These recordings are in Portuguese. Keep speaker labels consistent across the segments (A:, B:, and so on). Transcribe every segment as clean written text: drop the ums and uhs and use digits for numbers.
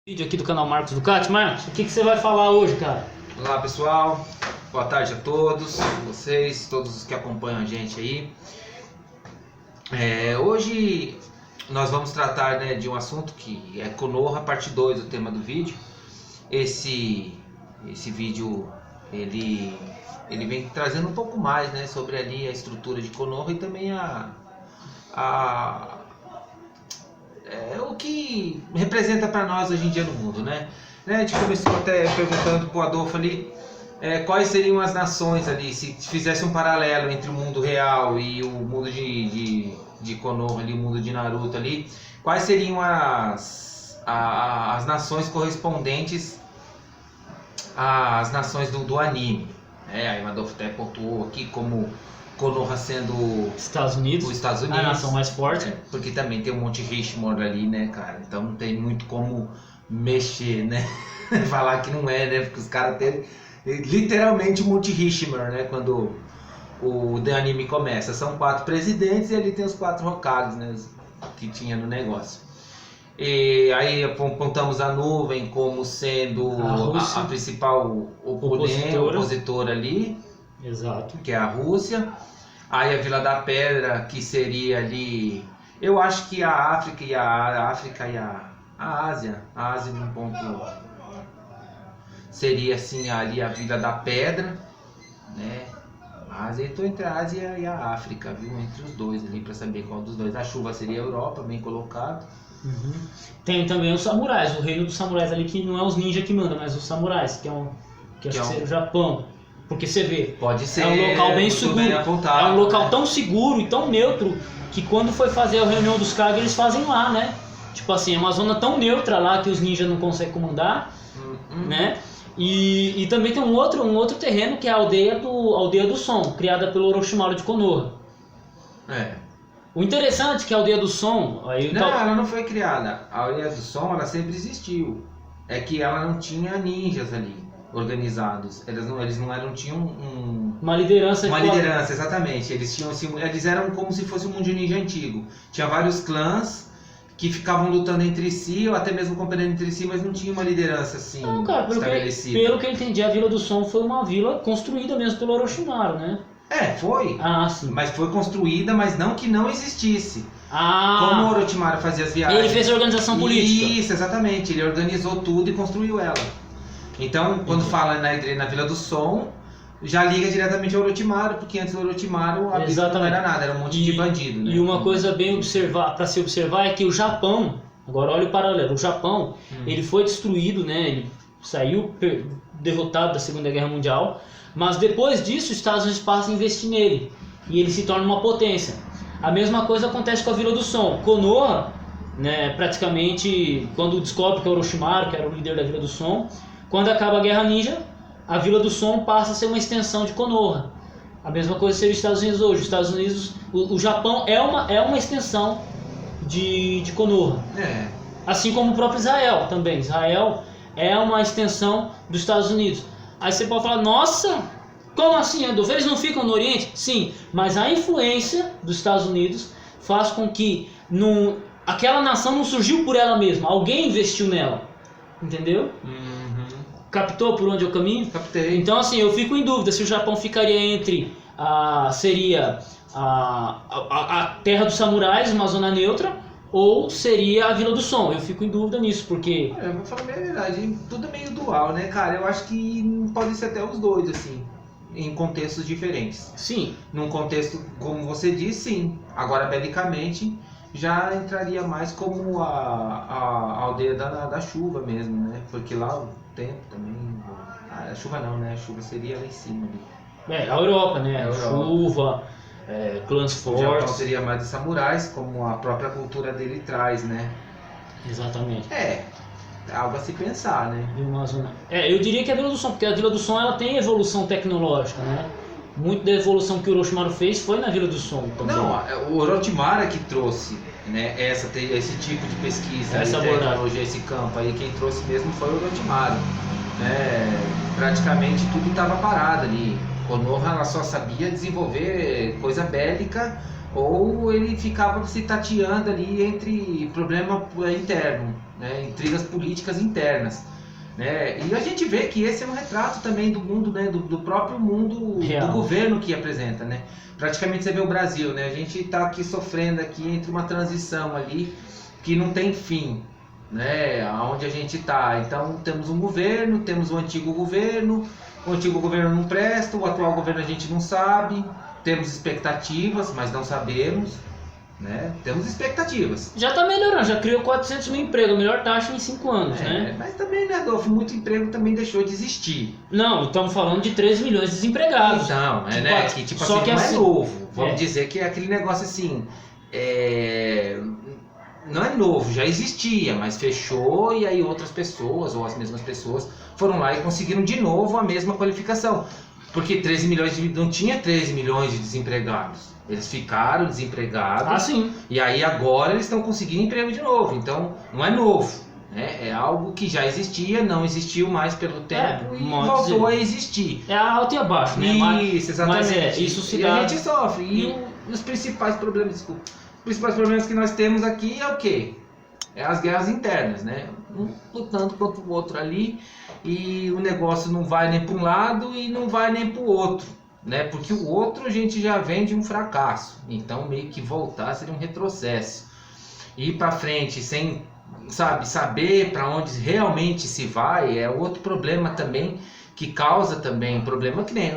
A: Vídeo aqui do canal Marcos Ducati. Marcos, o que você vai falar hoje, cara?
B: Olá pessoal, boa tarde a todos, vocês, todos os que acompanham a gente aí. Hoje nós vamos tratar, de um assunto que é Konoha, parte 2, o tema do vídeo. Esse vídeo ele vem trazendo um pouco mais, sobre ali a estrutura de Konoha e também o que representa para nós hoje em dia no mundo, A gente começou até perguntando pro Adolfo ali quais seriam as nações ali, se fizesse um paralelo entre o mundo real e o mundo de Konoha ali, o mundo de Naruto ali, quais seriam as nações correspondentes às nações do anime, Aí o Adolfo até pontuou aqui como Konoha sendo
A: Estados Unidos,
B: os Estados Unidos,
A: a nação mais forte.
B: Porque também tem um Monte Richmond ali, cara? Então não tem muito como mexer, Falar que não é, Porque os caras têm literalmente um Monte Richmond, Quando o The Anime começa. São 4 presidentes e ali tem os 4 Hokages, Que tinha no negócio. E aí apontamos a nuvem como sendo a principal opositora ali.
A: Exato.
B: Que é a Rússia. Aí a Vila da Pedra, que seria ali, eu acho que a África e a Ásia num ponto seria assim ali a Vila da Pedra, A Ásia, eu estou entre a Ásia e a África, viu? Entre os dois ali, para saber qual dos dois. A chuva seria a Europa, bem colocado.
A: Uhum. Tem também os samurais, o reino dos samurais ali, que não é os ninjas que mandam, mas os samurais, que acho que seria o Japão. Porque você vê,
B: pode ser,
A: é um local bem seguro, é um local tão seguro e tão neutro que quando foi fazer a reunião dos Kage eles fazem lá, Tipo assim, é uma zona tão neutra lá que os ninjas não conseguem comandar, E também tem um outro terreno que é a aldeia do Som, criada pelo Orochimaru de Konoha. O interessante é que a aldeia do Som...
B: ela não foi criada, a aldeia do Som ela sempre existiu, é que ela não tinha ninjas ali organizados, eles não tinham
A: uma liderança,
B: exatamente. Eles eram como se fosse um mundo ninja antigo. Tinha vários clãs que ficavam lutando entre si ou até mesmo competindo entre si, mas não tinha uma liderança assim estabelecida.
A: Pelo que eu entendi, a Vila do Som foi uma vila construída mesmo pelo Orochimaru,
B: Foi.
A: Sim.
B: Mas foi construída, mas não que não existisse. Como o Orochimaru fazia as viagens.
A: Ele fez a organização política.
B: Isso, exatamente. Ele organizou tudo e construiu ela. Então, quando fala na Vila do Som, já liga diretamente ao Orochimaru, porque antes do Orochimaru a vila não era nada, era um monte de bandido.
A: E uma coisa bem para se observar é que o Japão, agora olha o paralelo, o Japão, ele foi destruído, ele saiu derrotado da Segunda Guerra Mundial, mas depois disso os Estados Unidos passam a investir nele, e ele se torna uma potência. A mesma coisa acontece com a Vila do Som. Konoha, praticamente, quando descobre que é o Orochimaru, que era o líder da Vila do Som, quando acaba a Guerra Ninja, a Vila do Som passa a ser uma extensão de Konoha. A mesma coisa seria os Estados Unidos hoje. Os Estados Unidos, o Japão é uma extensão de Konoha. Assim como o próprio Israel também. Israel é uma extensão dos Estados Unidos. Aí você pode falar, nossa, como assim, Adolfo? Eles não ficam no Oriente? Sim, mas a influência dos Estados Unidos faz com que aquela nação não surgiu por ela mesma. Alguém investiu nela. Entendeu? Captou por onde eu caminho?
B: Captei.
A: Então assim, eu fico em dúvida se o Japão ficaria entre seria a terra dos samurais, uma zona neutra, ou seria a Vila do Som. Eu fico em dúvida nisso, porque...
B: Eu vou falar a verdade, tudo é meio dual, cara? Eu acho que podem ser até os dois, assim, em contextos diferentes.
A: Sim.
B: Num contexto, como você disse, sim. Agora, belicamente, já entraria mais como a aldeia da chuva mesmo, Porque lá o tempo também... a chuva não, A chuva seria lá em cima ali.
A: A Europa, A chuva, clãs fortes... O Japão
B: seria mais de samurais, como a própria cultura dele traz,
A: Exatamente.
B: Algo a se pensar,
A: Eu diria que é a Vila do Som, porque a Vila do Som ela tem evolução tecnológica, Muito da evolução que o Orochimaru fez foi na Vila do Som também.
B: Não, o Orochimaru é que trouxe, esse tipo de pesquisa,
A: essa
B: tecnologia, esse campo aí, quem trouxe mesmo foi o Orochimaru. Praticamente tudo estava parado ali. Konoha ela só sabia desenvolver coisa bélica ou ele ficava se tateando ali entre problema interno, né, intrigas políticas internas, né, e a gente vê que esse é um retrato também do mundo, né, do próprio mundo
A: Real.
B: do governo que apresenta, né, praticamente você vê o Brasil, né, a gente está aqui sofrendo aqui entre uma transição ali que não tem fim, né, aonde a gente está. Então temos um governo, temos o antigo governo não presta, o atual governo a gente não sabe, temos expectativas, mas não sabemos, né? Temos expectativas.
A: Já tá melhorando, já criou 400 mil empregos, a melhor taxa em 5 anos, né?
B: Mas também, né, Adolfo, muito emprego também deixou de existir.
A: Não, estamos falando de 13 milhões de desempregados.
B: Então,
A: Tipo,
B: né, que tipo
A: só
B: assim,
A: que
B: não
A: assim,
B: é novo. Vamos dizer que é aquele negócio assim, não é novo, já existia, mas fechou e aí outras pessoas, ou as mesmas pessoas, foram lá e conseguiram de novo a mesma qualificação. Porque 13 milhões não tinha 13 milhões de desempregados. Eles ficaram desempregados.
A: Ah, sim.
B: E aí agora eles estão conseguindo emprego de novo. Então não é novo, né? É algo que já existia, não existiu mais pelo tempo e voltou a existir.
A: É alto e abaixo, né?
B: Isso, exatamente.
A: Mas isso se
B: e
A: dá...
B: a gente sofre. E os principais problemas, desculpa, os principais problemas que nós temos aqui é o quê? É as guerras internas, né? Um lutando contra o outro ali e o negócio não vai nem para um lado e não vai nem para o outro, né? Porque o outro a gente já vem de um fracasso, então meio que voltar seria um retrocesso. Ir para frente sem, saber para onde realmente se vai é outro problema também que causa também problema que nem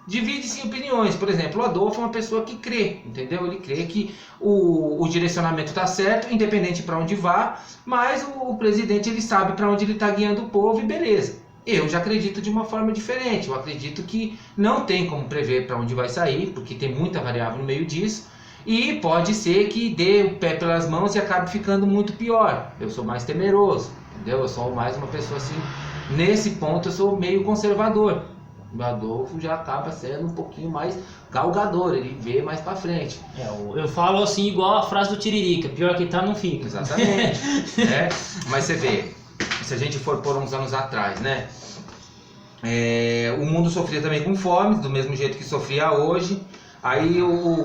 B: divide-se em opiniões. Por exemplo, o Adolfo é uma pessoa que crê, entendeu? Ele crê que o direcionamento está certo, independente para onde vá, mas o presidente ele sabe para onde ele está guiando o povo e beleza. Eu já acredito de uma forma diferente. Eu acredito que não tem como prever para onde vai sair, porque tem muita variável no meio disso. E pode ser que dê o pé pelas mãos e acabe ficando muito pior. Eu sou mais temeroso, entendeu? Eu sou mais uma pessoa assim. Nesse ponto eu sou meio conservador. O Adolfo já acaba sendo um pouquinho mais galgador, ele vê mais pra frente.
A: Eu falo assim igual a frase do Tiririca, pior que tá não fica.
B: Exatamente. Mas você vê, se a gente for por uns anos atrás, né? O mundo sofria também com fome, do mesmo jeito que sofria hoje. Aí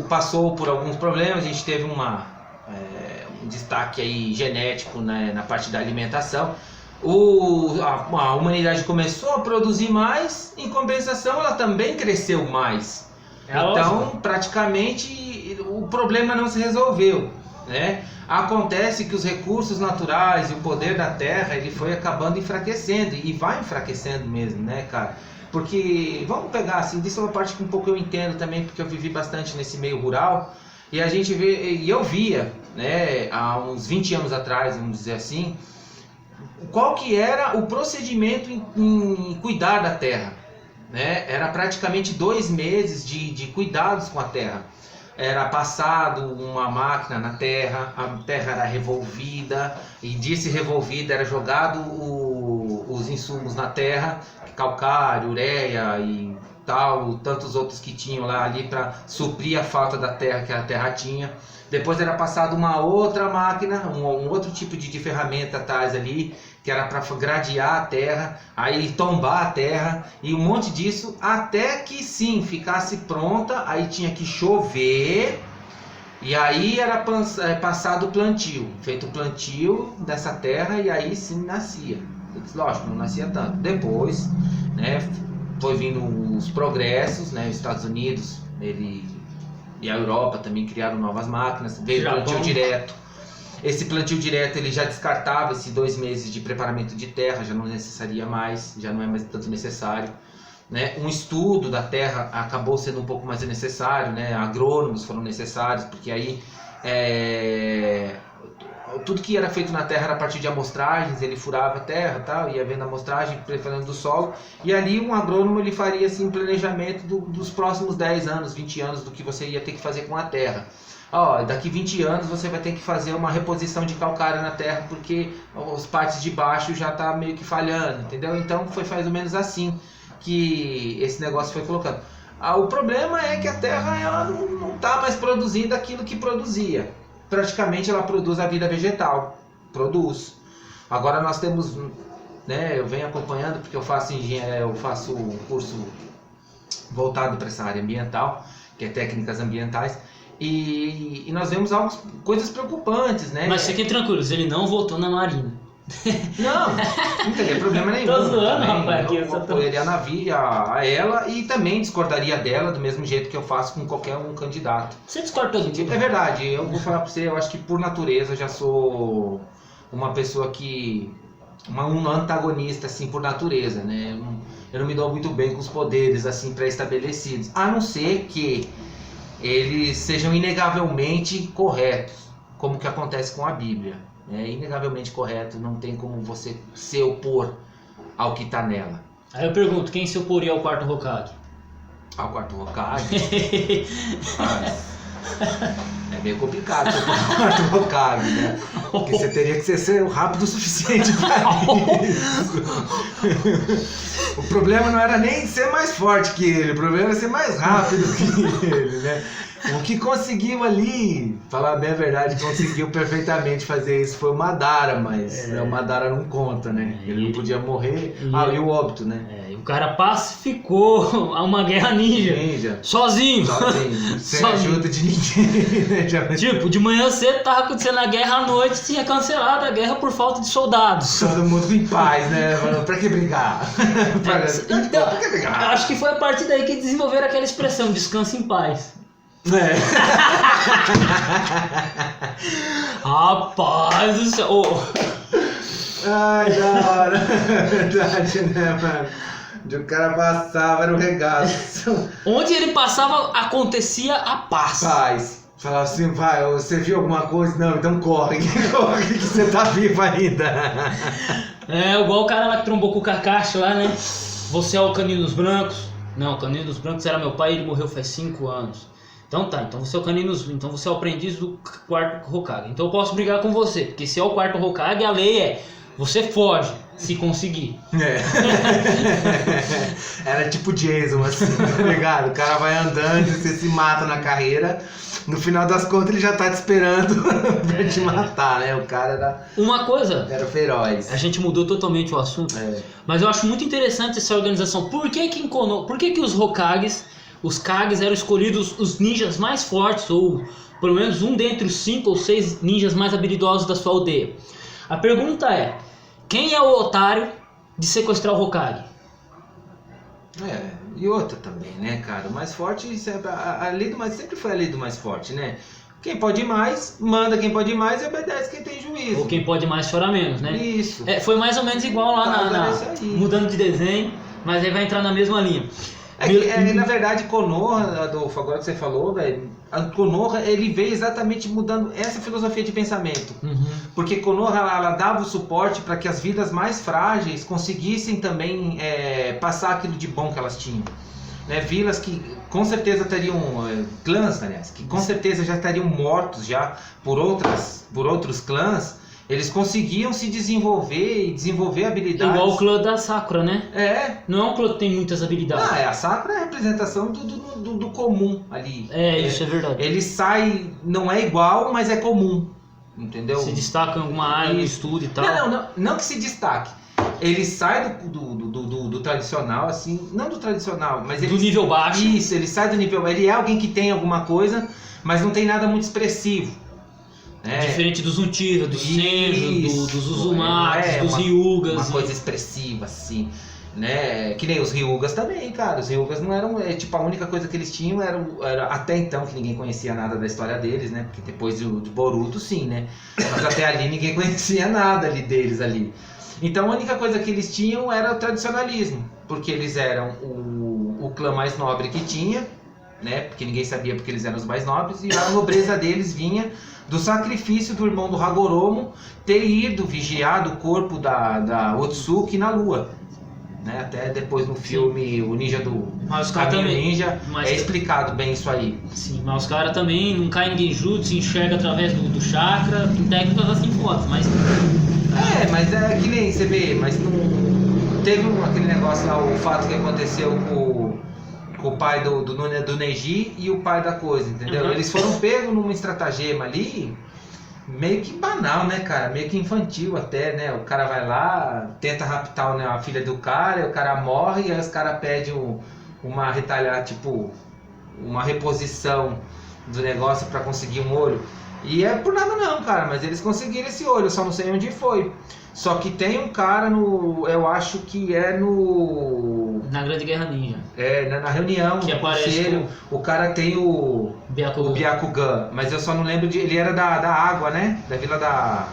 B: passou por alguns problemas, a gente teve um destaque aí genético, né, na parte da alimentação. A humanidade começou a produzir mais, em compensação ela também cresceu mais. Então praticamente o problema não se resolveu, né? Acontece que os recursos naturais e o poder da terra ele foi acabando enfraquecendo e vai enfraquecendo mesmo, né, cara? Porque vamos pegar assim, disso é uma parte que um pouco eu entendo também, porque eu vivi bastante nesse meio rural e a gente vê, e eu via, né, há uns 20 anos atrás, vamos dizer assim, qual que era o procedimento em cuidar da terra, né? Era praticamente 2 meses de cuidados com a terra. Era passado uma máquina na terra, a terra era revolvida e disse revolvida era jogado os insumos na terra, calcário, ureia e tal, tantos outros que tinham lá ali para suprir a falta da terra que a terra tinha. Depois era passado uma outra máquina, um outro tipo de ferramenta atrás ali, que era para gradear a terra, aí tombar a terra e um monte disso, até que sim, ficasse pronta, aí tinha que chover, e aí era passado o plantio, feito o plantio dessa terra e aí sim nascia. Lógico, não nascia tanto. Depois, né, foi vindo os progressos, né, os Estados Unidos, e a Europa também criaram novas máquinas, veio o plantio direto. Esse plantio direto ele já descartava esses 2 meses de preparamento de terra, já não necessaria mais, já não é mais tanto necessário, né? Um estudo da terra acabou sendo um pouco mais necessário, né? Agrônomos foram necessários, porque aí tudo que era feito na terra era a partir de amostragens, ele furava a terra, tal, ia vendo a amostragem, preparando do solo, e ali um agrônomo ele faria assim, um planejamento dos próximos 10 anos, 20 anos do que você ia ter que fazer com a terra. Daqui 20 anos você vai ter que fazer uma reposição de calcário na terra porque as partes de baixo já está meio que falhando, entendeu? Então foi mais ou menos assim que esse negócio foi colocando. O problema é que a terra ela não está mais produzindo aquilo que produzia. Praticamente ela produz a vida vegetal, produz. Agora nós temos, né, eu venho acompanhando porque eu faço um curso voltado para essa área ambiental, que é técnicas ambientais. E nós vemos coisas preocupantes, né?
A: Mas fiquem tranquilos, ele não votou na Marina.
B: Não teria problema nenhum.
A: Tô zoando,
B: também.
A: rapaz, aqui,
B: Eu apoiaria a ela e também discordaria dela do mesmo jeito que eu faço com qualquer um candidato.
A: Você discorda todo mundo?
B: É verdade, eu vou falar pra você, eu acho que por natureza eu já sou uma pessoa que... um antagonista, assim, por natureza, né? Eu não me dou muito bem com os poderes, assim, pré-estabelecidos. A não ser que eles sejam inegavelmente corretos, como que acontece com a Bíblia. É inegavelmente correto, não tem como você se opor ao que está nela.
A: Aí eu pergunto, quem se oporia ao quarto Hokage?
B: Ao quarto Hokage? É meio complicado você falar quarto Hokage, né? Porque você teria que ser rápido o suficiente para isso. O problema não era nem ser mais forte que ele, o problema era ser mais rápido que ele, né? O que conseguiu ali, falar bem a verdade, conseguiu perfeitamente fazer isso foi o Madara, mas o Madara não conta, né? Ele não podia morrer. E o óbito, né?
A: O cara pacificou uma guerra ninja. Sozinho.
B: Sem ajuda de ninguém. Né?
A: Tipo, de manhã cedo tava acontecendo a guerra, à noite tinha cancelado a guerra por falta de soldados.
B: Todo mundo em paz, né? Pra que brigar? Pra que brigar?
A: Acho que foi a partir daí que desenvolveram aquela expressão, descansa em paz. Rapaz do céu.
B: Ai, da hora. Verdade, né, mano? Onde o cara passava era o regaço.
A: Onde ele passava acontecia a paz.
B: Falava assim, vai, você viu alguma coisa? Não, então corre que você tá vivo ainda.
A: Igual o cara lá que trombou com o Kakashi lá, né? Você é o Canino dos Brancos? Não, o Canino dos Brancos era meu pai e ele morreu faz 5 anos. Então tá, então você é o Canino, então você é o aprendiz do quarto Hokage. Então eu posso brigar com você, porque se é o quarto Hokage, a lei é você foge, se conseguir.
B: Era tipo Jason, assim, tá ligado? O cara vai andando e você se mata na carreira. No final das contas ele já tá te esperando pra te matar, né? O cara era...
A: Uma coisa...
B: Era feroz.
A: A gente mudou totalmente o assunto. Mas eu acho muito interessante essa organização. Por que que os Hokages... Os Kages eram escolhidos os ninjas mais fortes, ou pelo menos um dentre os 5 ou 6 ninjas mais habilidosos da sua aldeia. A pergunta é, quem é o otário de sequestrar o Hokage?
B: E outra também, né, cara? O mais forte, a lei do mais, sempre foi a lei do mais forte, né? Quem pode mais, manda quem pode mais e obedece quem tem juízo.
A: Ou quem pode mais, chora menos, né?
B: Isso.
A: Foi mais ou menos igual lá mudando de desenho, mas aí vai entrar na mesma linha.
B: Na verdade, Konoha, Adolfo, agora que você falou, velho, a Konoha, ele veio exatamente mudando essa filosofia de pensamento. Porque Konoha, ela dava o suporte para que as vidas mais frágeis conseguissem também passar aquilo de bom que elas tinham. Né? Vilas que com certeza teriam, clãs, aliás, que com certeza já estariam mortos já por outros clãs, eles conseguiam se desenvolver e desenvolver habilidades.
A: Igual o clã da Sakura, né? Não é um clã que tem muitas habilidades.
B: A Sakura é a representação do comum ali.
A: Isso é verdade.
B: Ele sai, não é igual, mas é comum. Entendeu?
A: Se destaca em alguma área do estudo e tal.
B: Não que se destaque. Ele sai do tradicional, assim, não do tradicional, mas ele...
A: Do nível baixo.
B: Isso, ele sai do nível... Ele é alguém que tem alguma coisa, mas não tem nada muito expressivo.
A: Diferente dos Uchiha, dos Senju, dos Uzumatis, dos Ryugas.
B: Uma coisa expressiva, assim, né? Que nem os Ryugas também, cara. Os Ryugas não eram... tipo, a única coisa que eles tinham era até então, que ninguém conhecia nada da história deles, né? Porque depois de Boruto, sim, né? Mas até ali ninguém conhecia nada deles ali. Então a única coisa que eles tinham era o tradicionalismo. Porque eles eram o clã mais nobre que tinha, né? Porque ninguém sabia porque eles eram os mais nobres. E a nobreza deles vinha do sacrifício do irmão do Hagoromo ter ido vigiar o corpo da Otsuki na lua, né? Até depois no filme O Ninja do Caminho Ninja é explicado bem isso aí.
A: Sim, mas os caras também não caem em genjutsu, enxerga através do chakra, com técnicas assim fortes, mas...
B: mas é que nem você vê, mas não teve aquele negócio lá, o fato que aconteceu com o pai do Neji e o pai da coisa, entendeu? Eles foram pegos numa estratagema ali, meio que banal, né, cara? Meio que infantil até, né? O cara vai lá, tenta raptar, né, a filha do cara, e o cara morre, e aí os caras pedem uma reposição do negócio para conseguir um olho. E é por nada não, cara, mas eles conseguiram esse olho, eu só não sei onde foi. Só que tem um cara eu acho que é no...
A: Na Grande Guerra Ninja.
B: Na reunião,
A: Que
B: no
A: aparece
B: conselho, o cara tem o Byakugan, mas eu só não lembro ele era da água, né? Da Vila da...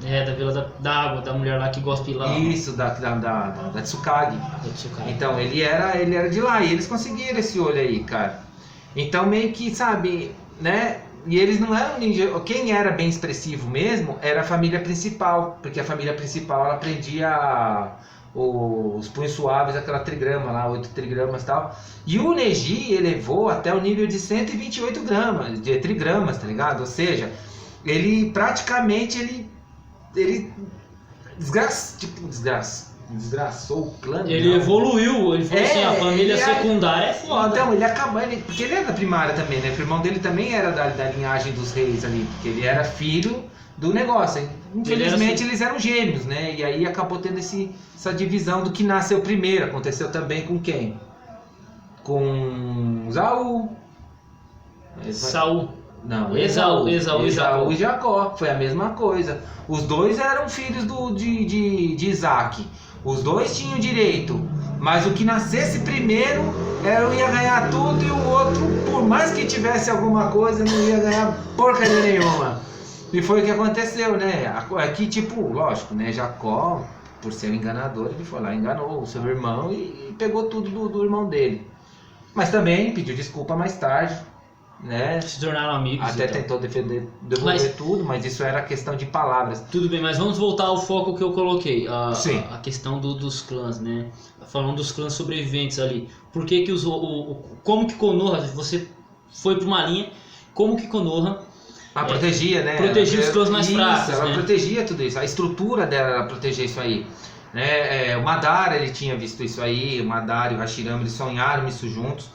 A: Da Vila da Água, da mulher lá que gospe lá.
B: Isso, da Tsukage.
A: Da Tsukage.
B: Então, ele era de lá, e eles conseguiram esse olho aí, cara. Então, meio que, sabe, né? E eles não eram ninja. Quem era bem expressivo mesmo era a família principal, porque a família principal ela prendia os punhos suaves, aquela trigrama lá, 8 trigramas e tal. E o Neji elevou até o nível de 128 gramas, de trigramas, tá ligado? Ou seja, ele praticamente ele desgraçou o plano.
A: Ele evoluiu, ele falou assim, a família secundária é foda.
B: Então, ele acabou, porque ele era da primária também, né? O irmão dele também era da linhagem dos reis ali, porque ele era filho do negócio. Infelizmente eles eram gêmeos, né? E aí acabou tendo essa divisão do que nasceu primeiro. Aconteceu também com quem? Com
A: Saul.
B: Não,
A: Esaú
B: e Jacó. Foi a mesma coisa. Os dois eram filhos de Isaac. Os dois tinham direito. Mas o que nascesse primeiro ia ganhar tudo e o outro, por mais que tivesse alguma coisa, não ia ganhar porcaria nenhuma. E foi o que aconteceu, né? Aqui, tipo, lógico, né? Jacó, por ser um enganador, ele foi lá, enganou o seu irmão e pegou tudo do irmão dele. Mas também pediu desculpa mais tarde. Né?
A: Se tornaram amigos.
B: Até tentou devolver tudo, mas isso era questão de palavras.
A: Tudo bem, mas vamos voltar ao foco que eu coloquei.
B: Sim.
A: A questão dos clãs, né? Falando dos clãs sobreviventes ali. Por que que como que Konoha, você foi para uma linha, como que Konoha
B: protegia, né?
A: Protegia os clãs mais fracos,
B: ela
A: né?
B: protegia tudo isso. A estrutura dela era proteger isso aí. Né? O Madara, ele tinha visto isso aí. O Madara e o Hashirama, eles sonharam isso juntos.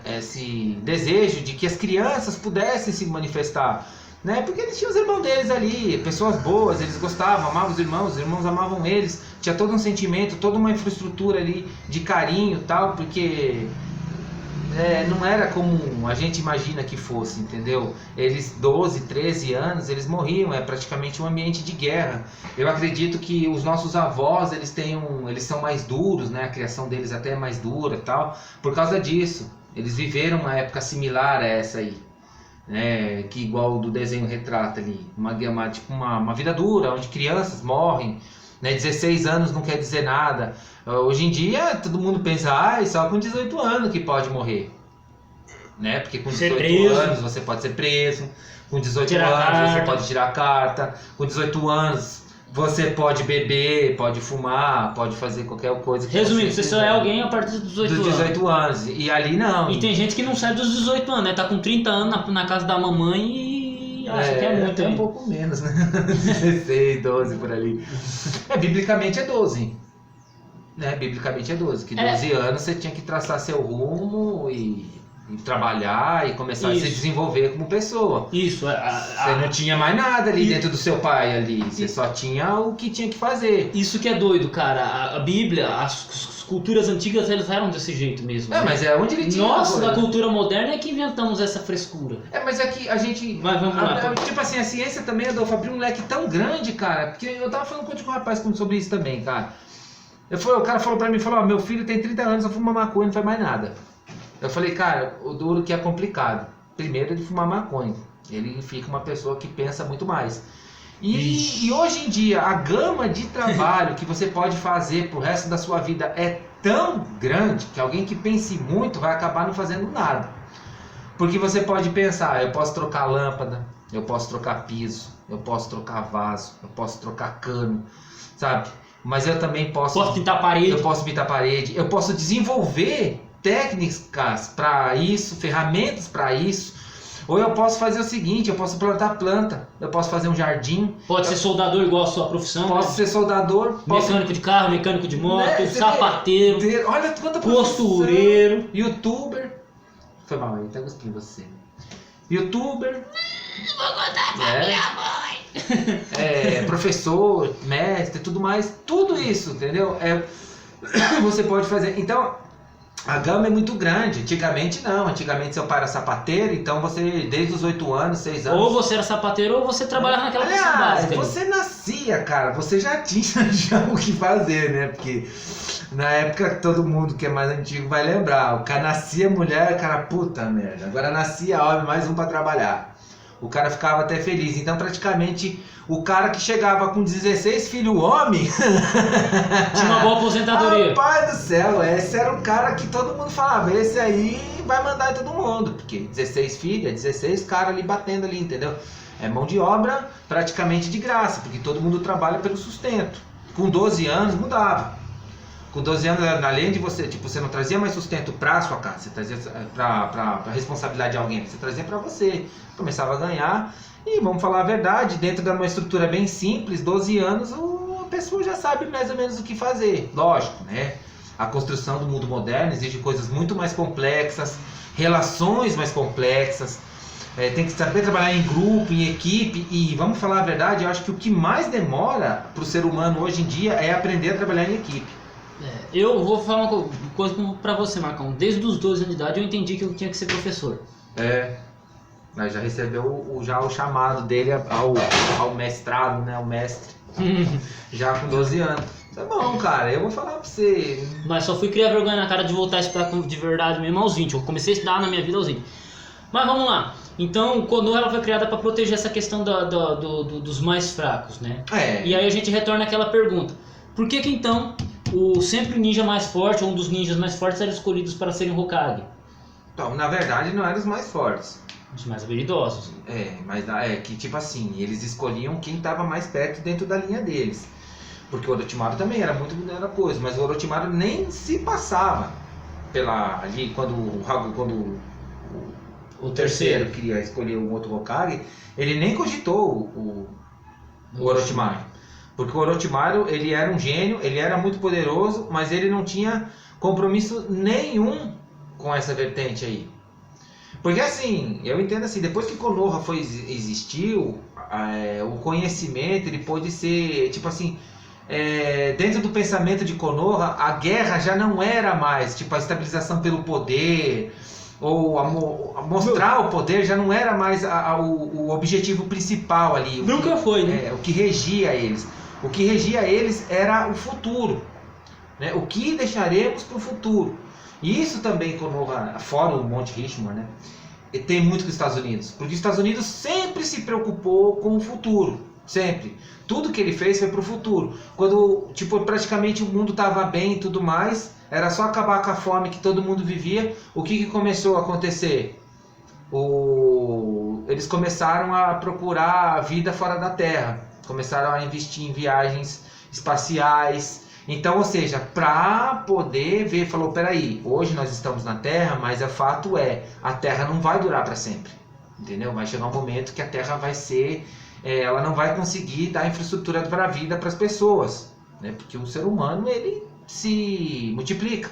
B: Esse desejo de que as crianças pudessem se manifestar, né? Porque eles tinham os irmãos deles ali, pessoas boas, eles gostavam, amavam os irmãos amavam eles, tinha todo um sentimento, toda uma infraestrutura ali de carinho e tal, porque não era como a gente imagina que fosse, entendeu? Eles, 12, 13 anos, eles morriam, é praticamente um ambiente de guerra. Eu acredito que os nossos avós, eles são mais duros, né? A criação deles até é mais dura e tal, por causa disso. Eles viveram uma época similar a essa aí, né? Que igual do desenho retrata ali, uma vida dura, onde crianças morrem, né? 16 anos não quer dizer nada. Hoje em dia todo mundo pensa, só com 18 anos que pode morrer, né? Porque com 18 anos você pode ser preso, com 18 anos você pode tirar a carta, com 18 anos você pode beber, pode fumar, pode fazer qualquer coisa.
A: Resumindo, você só é alguém a partir dos 18
B: anos. E ali não.
A: E tem gente que não sai dos 18 anos, né? Tá com 30 anos na casa da mamãe e acha que é muito.
B: Até um pouco menos, né? 16, 12 por ali. Biblicamente é 12. Né? Biblicamente é 12. Que 12 anos você tinha que traçar seu rumo e trabalhar e começar a se desenvolver como pessoa.
A: Isso.
B: Você não tinha mais nada ali dentro do seu pai ali. Você só tinha o que tinha que fazer.
A: Isso que é doido, cara. A Bíblia, as culturas antigas, elas eram desse jeito mesmo.
B: Mas é onde ele tinha.
A: Nós, na cultura moderna, é que inventamos essa frescura.
B: Mas é que a gente...
A: Mas vamos lá.
B: Tipo assim, a ciência também, Adolfo, abriu um leque tão grande, cara. Porque eu tava falando com um rapaz sobre isso também, cara. O cara falou pra mim, meu filho tem 30 anos, só fuma maconha, não faz mais nada. Eu falei, cara, o duro que é complicado. Primeiro, ele fumar maconha. Ele fica uma pessoa que pensa muito mais. E hoje em dia, a gama de trabalho que você pode fazer pro resto da sua vida é tão grande que alguém que pense muito vai acabar não fazendo nada. Porque você pode pensar, eu posso trocar lâmpada, eu posso trocar piso, eu posso trocar vaso, eu posso trocar cano, sabe? Mas eu também posso
A: pintar parede.
B: Eu posso pintar parede. Eu posso desenvolver técnicas para isso, ferramentas para isso. Ou eu posso fazer o seguinte, eu posso plantar planta, eu posso fazer um jardim.
A: Pode ser soldador igual a sua profissão.
B: Posso ser soldador.
A: Mecânico de carro, mecânico de moto, sapateiro,
B: olha quanta
A: costureiro,
B: youtuber. Foi mal, eu até gostei de você. Youtuber.
A: Vou contar pra minha mãe.
B: Professor, mestre, tudo mais. Tudo isso, entendeu? Você pode fazer. Então, A gama é muito grande. Antigamente não. Antigamente seu pai era sapateiro, então você, desde os 8 anos, 6 anos...
A: Ou você era sapateiro ou você trabalhava naquela função básica.
B: Você nascia, cara. Você já tinha já o que fazer, né? Porque na época todo mundo que é mais antigo vai lembrar. O cara nascia mulher, cara, puta merda. Agora nascia homem, mais um pra trabalhar. O cara ficava até feliz. Então praticamente o cara que chegava com 16 filhos homem...
A: Tinha uma boa aposentadoria.
B: Rapaz do céu, esse era o cara que todo mundo falava, esse aí vai mandar em todo mundo. Porque 16 filhos, é 16 caras ali batendo ali, entendeu? É mão de obra praticamente de graça, porque todo mundo trabalha pelo sustento. Com 12 anos mudava. Com 12 anos, além de você, tipo, você não trazia mais sustento pra sua casa, você trazia pra responsabilidade de alguém, você trazia pra você. Começava a ganhar, e vamos falar a verdade, dentro de uma estrutura bem simples, 12 anos, a pessoa já sabe mais ou menos o que fazer. Lógico, né? A construção do mundo moderno exige coisas muito mais complexas, relações mais complexas, tem que saber trabalhar em grupo, em equipe, e vamos falar a verdade, eu acho que o que mais demora pro ser humano hoje em dia é aprender a trabalhar em equipe.
A: Eu vou falar uma coisa pra você, Marcão. Desde os 12 anos de idade eu entendi que eu tinha que ser professor.
B: Mas já recebeu já o chamado dele ao mestrado, né? Ao mestre. Já com 12 anos. Isso é bom, cara. Eu vou falar pra você.
A: Mas só fui criar vergonha na cara de voltar a estudar de verdade mesmo aos 20. Eu comecei a estudar na minha vida aos 20. Mas vamos lá. Então, Konoha ela foi criada para proteger essa questão dos mais fracos, né? E aí a gente retorna àquela pergunta. Por que então sempre o ninja mais forte, ou um dos ninjas mais fortes, eram escolhidos para serem Hokage?
B: Então, na verdade, não eram os mais fortes.
A: Os mais habilidosos.
B: Mas que tipo assim, eles escolhiam quem estava mais perto dentro da linha deles. Porque o Orochimaru também era muito coisa, mas o Orochimaru nem se passava ali quando o terceiro queria escolher um outro Hokage, ele nem cogitou o Orochimaru. Porque o Orochimaru, ele era um gênio, ele era muito poderoso, mas ele não tinha compromisso nenhum com essa vertente aí. Porque assim, eu entendo assim, depois que Konoha existiu, o conhecimento, ele pôde ser, tipo assim, dentro do pensamento de Konoha, a guerra já não era mais, tipo, a estabilização pelo poder, ou mostrar o poder já não era mais o objetivo principal ali.
A: Nunca foi, né?
B: O que regia eles. O que regia eles era o futuro, né? O que deixaremos para o futuro. E isso também, Konoha, fora o Monte Richmond, né? Tem muito com os Estados Unidos. Porque os Estados Unidos sempre se preocupou com o futuro. Sempre. Tudo que ele fez foi para o futuro. Quando tipo, praticamente o mundo estava bem e tudo mais, era só acabar com a fome que todo mundo vivia. O que começou a acontecer? Eles começaram a procurar a vida fora da Terra. Começaram a investir em viagens espaciais. Então, ou seja, para poder ver, falou, peraí, hoje nós estamos na Terra, mas o fato a Terra não vai durar para sempre. Entendeu? Vai chegar um momento que a Terra vai ser... ela não vai conseguir dar infraestrutura para a vida para as pessoas. Né? Porque o ser humano, ele se multiplica.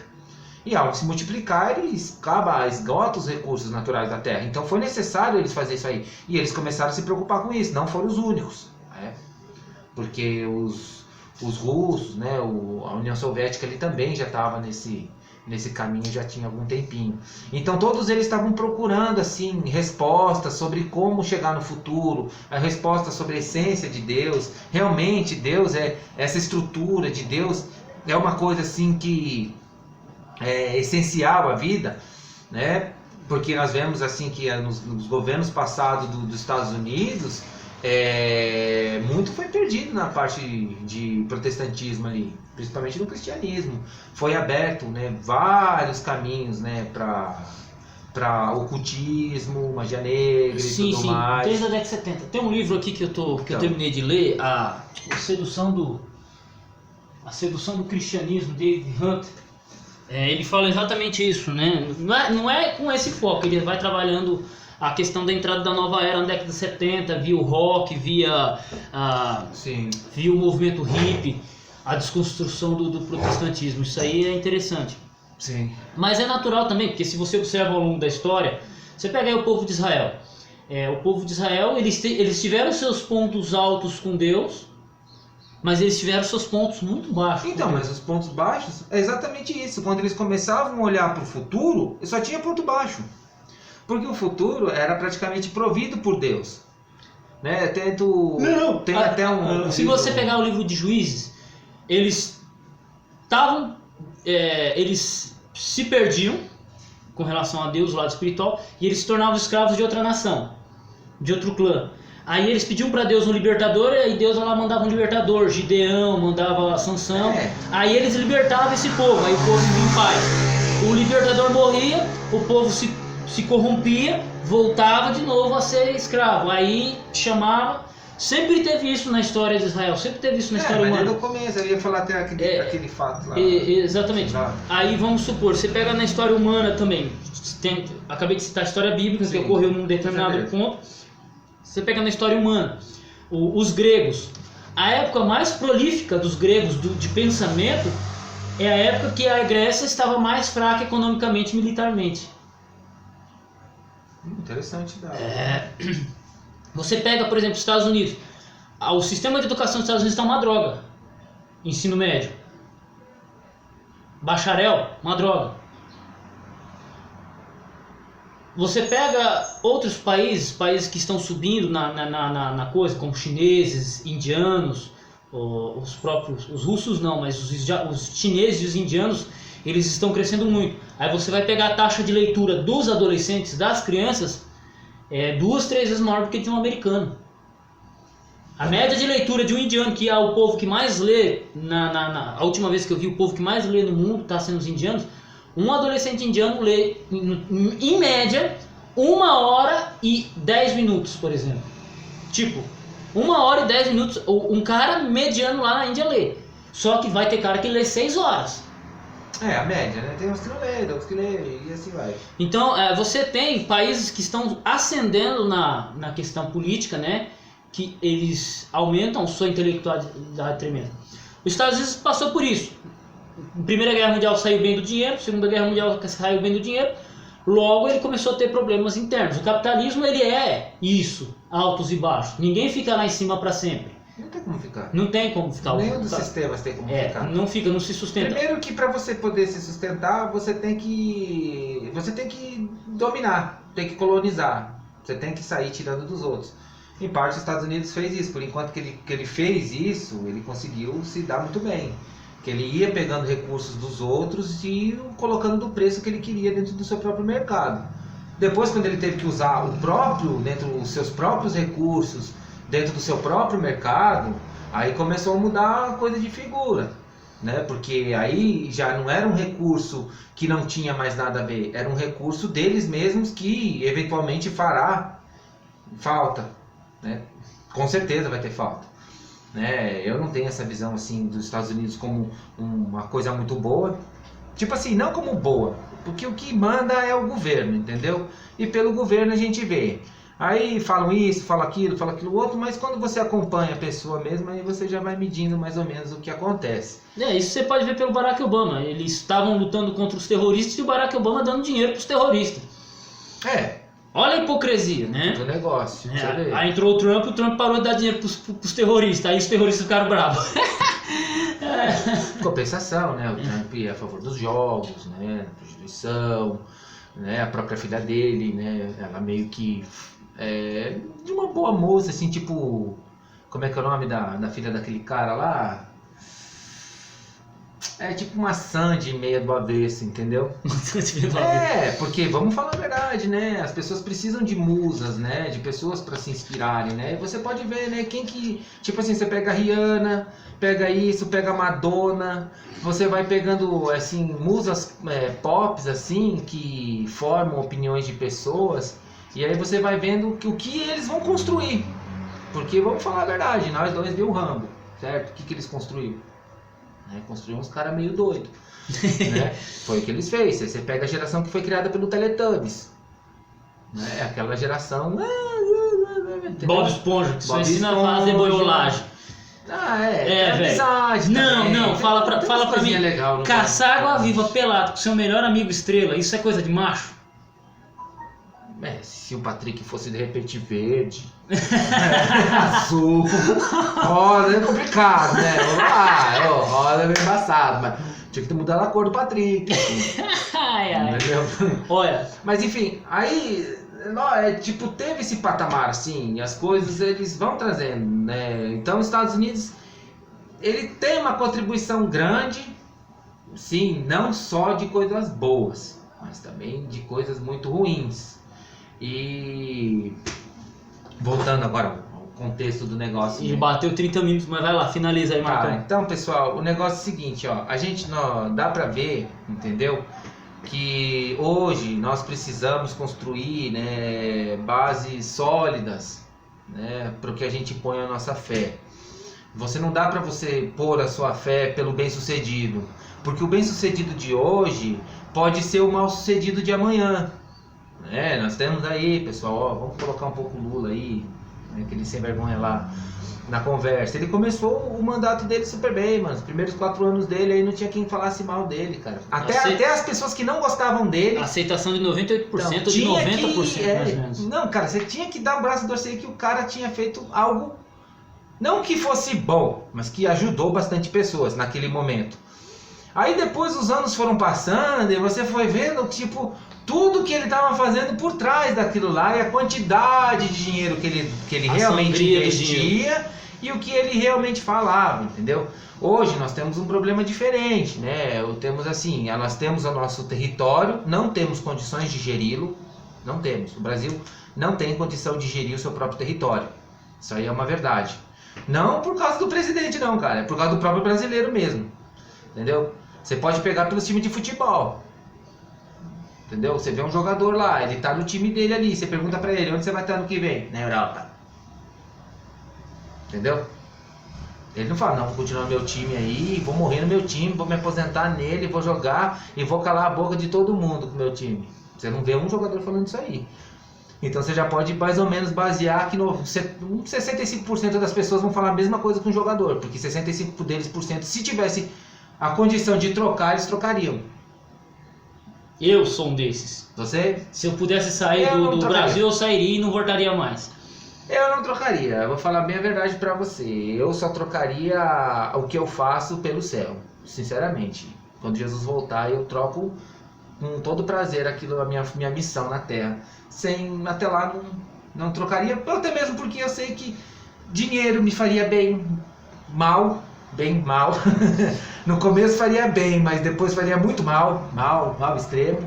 B: E ao se multiplicar, ele esgota os recursos naturais da Terra. Então foi necessário eles fazerem isso aí. E eles começaram a se preocupar com isso, não foram os únicos. Né? Porque os russos, né, a União Soviética ali também já estava nesse caminho, já tinha algum tempinho. Então todos eles estavam procurando assim respostas sobre como chegar no futuro, a resposta sobre a essência de Deus. Realmente Deus essa estrutura de Deus é uma coisa assim que é essencial à vida, né? Porque nós vemos assim que nos governos passados dos Estados Unidos muito foi perdido na parte de protestantismo ali, principalmente no cristianismo. Foi aberto, né, vários caminhos, né, para ocultismo, magia negra e tudo mais.
A: Desde a década de 70. Tem um livro aqui que eu terminei de ler, a Sedução do Cristianismo, David Hunt. Ele fala exatamente isso, né? Não é com esse foco, ele vai trabalhando a questão da entrada da nova era na década de 70, via o rock, via o movimento hippie, a desconstrução do protestantismo. Isso aí é interessante.
B: Sim.
A: Mas é natural também, porque se você observa ao longo da história, você pega aí o povo de Israel. O povo de Israel, eles tiveram seus pontos altos com Deus, Mas eles tiveram seus pontos muito baixos.
B: Então, mas os pontos baixos é exatamente isso. Quando eles começavam a olhar para o futuro, só tinha ponto baixo. Porque o futuro era praticamente provido por Deus. Né? Tem até um
A: se
B: livro...
A: você pegar o livro de Juízes, eles estavam... eles se perdiam com relação a Deus, o lado espiritual, e eles se tornavam escravos de outra nação, de outro clã. Aí eles pediam para Deus um libertador, e aí Deus lá mandava um libertador, Gideão, mandava Sansão. Aí eles libertavam esse povo, aí o povo vivia em paz. O libertador morria, o povo se corrompia, voltava de novo a ser escravo. Aí chamava... Sempre teve isso na história de Israel, sempre teve isso na história humana.
B: Mas no começo, eu ia falar até aquele fato lá.
A: Exatamente. Aí vamos supor, você pega na história humana também, acabei de citar a história bíblica, que ocorreu num determinado ponto. Você pega na história humana, os gregos, a época mais prolífica dos gregos de pensamento é a época que a Grécia estava mais fraca economicamente e militarmente.
B: Interessante.
A: Você pega, por exemplo, os Estados Unidos. O sistema de educação dos Estados Unidos está uma droga. Ensino médio. Bacharel, uma droga. Você pega outros países que estão subindo na coisa, como chineses, indianos, os russos não, mas os chineses e os indianos, eles estão crescendo muito. Aí você vai pegar a taxa de leitura dos adolescentes, das crianças, 2, 3 vezes maior do que de um americano. A média de leitura de um indiano, que é o povo que mais lê, a última vez que eu vi, o povo que mais lê no mundo está sendo os indianos. Um adolescente indiano lê, em média, 1 hora e 10 minutos, por exemplo. Tipo, 1 hora e 10 minutos, um cara mediano lá na Índia lê. Só que vai ter cara que lê 6 horas.
B: A média, né? Tem uns que não lê, outros que lê, e assim vai.
A: Então, você tem países que estão ascendendo na questão política, né? Que eles aumentam sua intelectualidade tremenda. Os Estados Unidos passou por isso. Primeira Guerra Mundial saiu bem do dinheiro, Segunda Guerra Mundial saiu bem do dinheiro, logo ele começou a ter problemas internos. O capitalismo, ele é isso, altos e baixos. Ninguém fica lá em cima para sempre.
B: Não tem como ficar.
A: Não tem como ficar.
B: Nenhum dos sistemas tem como ficar.
A: Não fica, não se sustenta.
B: Primeiro que para você poder se sustentar, você tem que dominar, tem que colonizar. Você tem que sair tirando dos outros. Em parte, os Estados Unidos fez isso. Por enquanto que ele fez isso, ele conseguiu se dar muito bem. Que ele ia pegando recursos dos outros e colocando do preço que ele queria dentro do seu próprio mercado. Depois, quando ele teve que usar dentro dos seus próprios recursos, dentro do seu próprio mercado, aí começou a mudar a coisa de figura, né? Porque aí já não era um recurso que não tinha mais nada a ver, era um recurso deles mesmos que eventualmente fará falta, né? Com certeza vai ter falta. Né? Eu não tenho essa visão assim dos Estados Unidos como uma coisa muito boa, tipo assim, não como boa, porque o que manda é o governo, entendeu? E pelo governo a gente vê, aí falam isso, falam aquilo outro, mas quando você acompanha a pessoa mesmo, aí você já vai medindo mais ou menos o que acontece.
A: Isso você pode ver pelo Barack Obama, eles estavam lutando contra os terroristas e o Barack Obama dando dinheiro para os terroristas. Olha a hipocrisia, né?
B: Do negócio.
A: Aí entrou o Trump parou de dar dinheiro pros terroristas, aí os terroristas ficaram bravos.
B: Compensação, né? O Trump é a favor dos jogos, né? Prostituição, né? A própria filha dele, né? Ela meio que de uma boa moça, assim, tipo... Como é que é o nome da filha daquele cara lá? É tipo uma Sandy meia do avesso, entendeu? Porque vamos falar a verdade, né? As pessoas precisam de musas, né? De pessoas para se inspirarem, né? E você pode ver, né? Quem que... Tipo assim, você pega a Rihanna, pega isso, pega a Madonna. Você vai pegando, assim, musas pops, assim, que formam opiniões de pessoas. E aí você vai vendo o que eles vão construir. Porque, vamos falar a verdade, nós dois viu o Rambo, certo? O que eles construíram? Construiu uns caras meio doidos, né? Foi o que eles fez. Aí você pega a geração que foi criada pelo Teletubbies, né? Aquela geração...
A: Bob Esponja, que só ensina a fazer boiolagem.
B: Amizade também.
A: Não, fala pra mim.
B: Legal,
A: caçar água viva pelado com seu melhor amigo estrela, isso é coisa de macho?
B: Se o Patrick fosse de repente verde, Azul. Rosa é complicado, né? Rosa é meio embaçado, mas tinha que ter mudado a cor do Patrick.
A: Ai, ai.
B: Entendeu?
A: Olha,
B: Mas enfim, aí tipo, teve esse patamar, assim, e as coisas eles vão trazendo, né? Então os Estados Unidos, ele tem uma contribuição grande, sim, não só de coisas boas, mas também de coisas muito ruins. E voltando agora ao contexto do negócio.
A: e
B: né?
A: bateu 30 minutos, mas vai lá, finaliza aí,
B: Tá,
A: Marcão.
B: então pessoal, o negócio é o seguinte, ó, a gente dá pra ver, entendeu? Que hoje nós precisamos construir, né, bases sólidas, né, para o que a gente põe a nossa fé. Você não dá para você pôr a sua fé pelo bem-sucedido, porque o bem-sucedido de hoje pode ser o mal-sucedido de amanhã. Né? Nós temos aí, pessoal, ó, vamos colocar um pouco o Lula aí, né, aquele sem vergonha lá, na conversa. Ele começou o mandato dele super bem, mano. Os primeiros 4 anos dele aí não tinha quem falasse mal dele, cara. Até as pessoas que não gostavam dele.
A: Aceitação de 98%,
B: Então,
A: de
B: tinha
A: 90%, mais ou menos.
B: Não, cara, você tinha que dar o braço a torcer que o cara tinha feito algo, não que fosse bom, mas que ajudou bastante pessoas naquele momento. Aí depois os anos foram passando e você foi vendo, tipo, tudo que ele estava fazendo por trás daquilo lá e a quantidade de dinheiro que ele realmente investia e o que ele realmente falava, entendeu? Hoje nós temos um problema diferente, né? Temos assim, nós temos o nosso território, não temos condições de geri-lo, não temos. O Brasil não tem condição de gerir o seu próprio território. Isso aí é uma verdade. Não por causa do presidente não, cara, é por causa do próprio brasileiro mesmo. Entendeu? Você pode pegar pelos times de futebol. Entendeu? Você vê um jogador lá, ele tá no time dele ali, você pergunta pra ele, onde você vai estar no que vem? Na Europa. Entendeu? Ele não fala, não, vou continuar no meu time aí, vou morrer no meu time, vou me aposentar nele, vou jogar e vou calar a boca de todo mundo com o meu time. Você não vê um jogador falando isso aí. Então você já pode mais ou menos basear que 65% das pessoas vão falar a mesma coisa que um jogador, porque 65% deles, se tivesse a condição de trocar, eles trocariam.
A: Eu sou um desses.
B: Você?
A: Se eu pudesse sair do Brasil, eu sairia e não voltaria mais.
B: Eu não trocaria, eu vou falar bem a verdade pra você. Eu só trocaria o que eu faço pelo céu, sinceramente. Quando Jesus voltar, eu troco com todo prazer aquilo, a minha missão na Terra. Até lá, não trocaria, até mesmo porque eu sei que dinheiro me faria bem mal. No começo faria bem, mas depois faria muito mal extremo.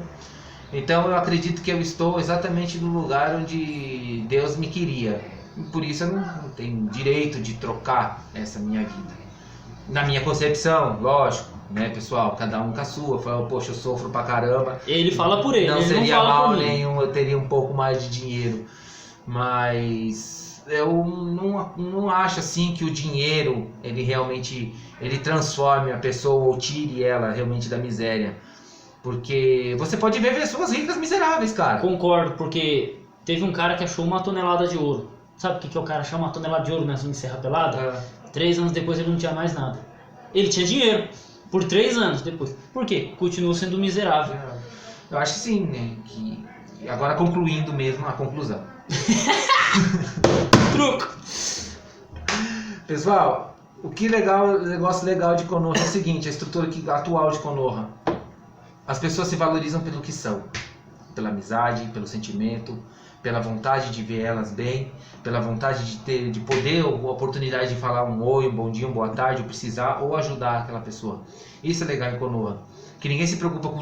B: Então eu acredito que eu estou exatamente no lugar onde Deus me queria. E por isso eu não tenho direito de trocar essa minha vida. Na minha concepção, lógico, né, pessoal? Cada um com a sua. Fala, poxa, eu sofro pra caramba.
A: Ele fala por ele,
B: não
A: ele
B: seria
A: não fala
B: mal
A: por mim.
B: nenhum, eu teria um pouco mais de dinheiro. Mas eu não acho assim que o dinheiro ele transforme a pessoa ou tire ela realmente da miséria. Porque você pode ver pessoas ricas miseráveis, cara.
A: Concordo, porque teve um cara que achou 1 tonelada de ouro. Sabe o que é o cara achar 1 tonelada de ouro na Serra Pelada? 3 anos depois ele não tinha mais nada. Ele tinha dinheiro, por 3 anos depois. Por quê? Continuou sendo miserável.
B: Eu acho sim, né? Que agora concluindo mesmo a conclusão.
A: Truco!
B: Pessoal, o negócio legal de Konoha é o seguinte, a estrutura atual de Konoha. As pessoas se valorizam pelo que são. Pela amizade, pelo sentimento, pela vontade de ver elas bem, pela vontade de poder, a oportunidade de falar um oi, um bom dia, uma boa tarde, ou precisar, ou ajudar aquela pessoa. Isso é legal em Konoha. Que ninguém se preocupa com